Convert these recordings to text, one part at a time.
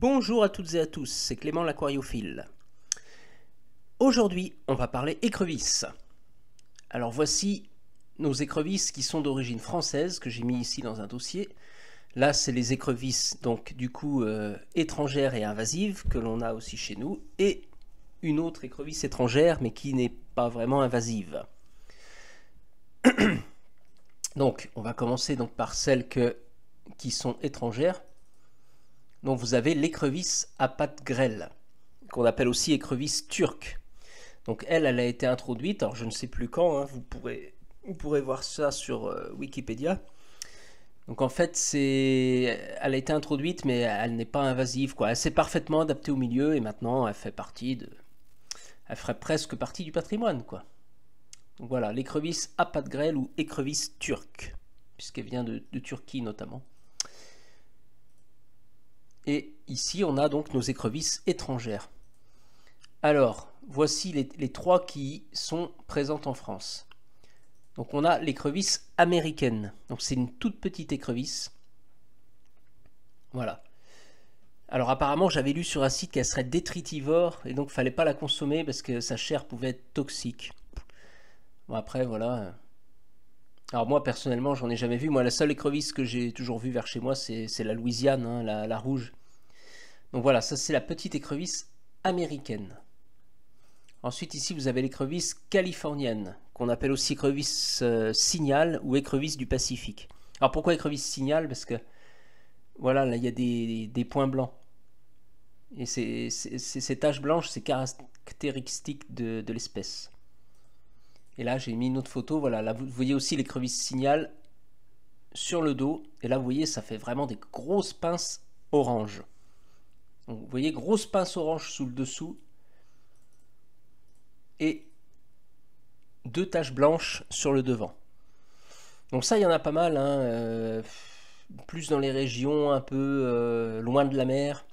Bonjour à toutes et à tous, c'est Clément l'aquariophile. Aujourd'hui, on va parler écrevisses. Alors voici nos écrevisses qui sont d'origine française, que j'ai mis ici dans un dossier. Là, c'est les écrevisses, donc du coup, étrangères et invasives, que l'on a aussi chez nous, et une autre écrevisse étrangère, mais qui n'est pas vraiment invasive. Donc, on va commencer donc par celles qui sont étrangères. Donc vous avez l'écrevisse à pattes grêles, qu'on appelle aussi écrevisse turque. Donc elle a été introduite, alors je ne sais plus quand, hein, vous pourrez voir ça sur Wikipédia. Donc en fait, elle a été introduite, mais elle n'est pas invasive, quoi. Elle s'est parfaitement adaptée au milieu, et maintenant elle ferait presque partie du patrimoine, quoi. Donc voilà, l'écrevisse à pattes grêles ou écrevisse turque, puisqu'elle vient de Turquie notamment. Et ici, on a donc nos écrevisses étrangères. Alors, voici les trois qui sont présentes en France. Donc on a l'écrevisse américaine. Donc c'est une toute petite écrevisse. Voilà. Alors apparemment, j'avais lu sur un site qu'elle serait détritivore, et donc il ne fallait pas la consommer parce que sa chair pouvait être toxique. Bon après, voilà. Alors moi, personnellement, j'en ai jamais vu. Moi, la seule écrevisse que j'ai toujours vue vers chez moi, c'est la Louisiane, hein, la rouge. Donc voilà, ça c'est la petite écrevisse américaine. Ensuite ici vous avez l'écrevisse californienne, qu'on appelle aussi écrevisse signal ou écrevisse du Pacifique. Alors pourquoi écrevisse signal? Parce que voilà, là il y a des points blancs. Et ces taches blanches, c'est caractéristique de l'espèce. Et là j'ai mis une autre photo, voilà, là vous voyez aussi l'écrevisse signal sur le dos. Et là vous voyez, ça fait vraiment des grosses pinces oranges. Donc, vous voyez, grosse pince orange sous le dessous et deux taches blanches sur le devant. Donc ça, il y en a pas mal, hein, plus dans les régions un peu loin de la mer.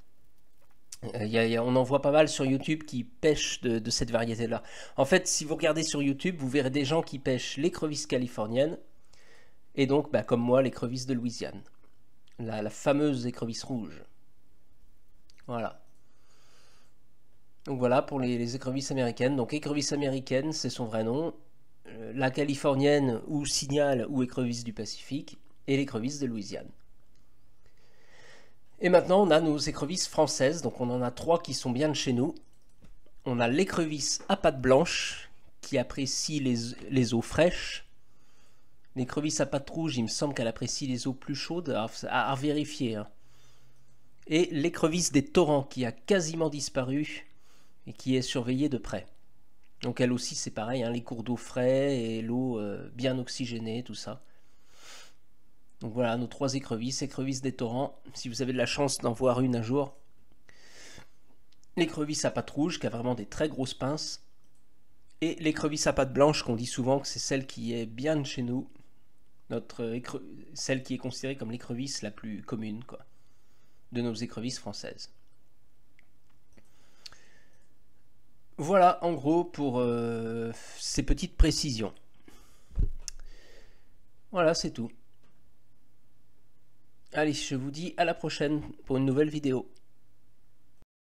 On en voit pas mal sur YouTube qui pêchent de cette variété-là. En fait, si vous regardez sur YouTube, vous verrez des gens qui pêchent l'écrevisse californienne et donc, bah, comme moi, l'écrevisse de Louisiane. La fameuse écrevisse rouge. Voilà. Donc voilà pour les écrevisses américaines. Donc écrevisse américaine, c'est son vrai nom. La californienne ou signal ou écrevisse du Pacifique. Et l'écrevisse de Louisiane. Et maintenant on a nos écrevisses françaises. Donc on en a trois qui sont bien de chez nous. On a l'écrevisse à pattes blanches qui apprécie les eaux fraîches. L'écrevisse à pattes rouges, il me semble qu'elle apprécie les eaux plus chaudes. À vérifier. Hein. Et l'écrevisse des torrents qui a quasiment disparu et qui est surveillée de près. Donc elle aussi c'est pareil, hein, les cours d'eau frais et l'eau bien oxygénée, tout ça. Donc voilà nos trois écrevisses, écrevisse des torrents, si vous avez de la chance d'en voir une un jour. L'écrevisse à pattes rouges qui a vraiment des très grosses pinces. Et l'écrevisse à pattes blanches qu'on dit souvent que c'est celle qui est bien de chez nous. Celle qui est considérée comme l'écrevisse la plus commune, quoi, de nos écrevisses françaises. Voilà en gros pour ces petites précisions. Voilà, c'est tout. Allez, je vous dis à la prochaine pour une nouvelle vidéo.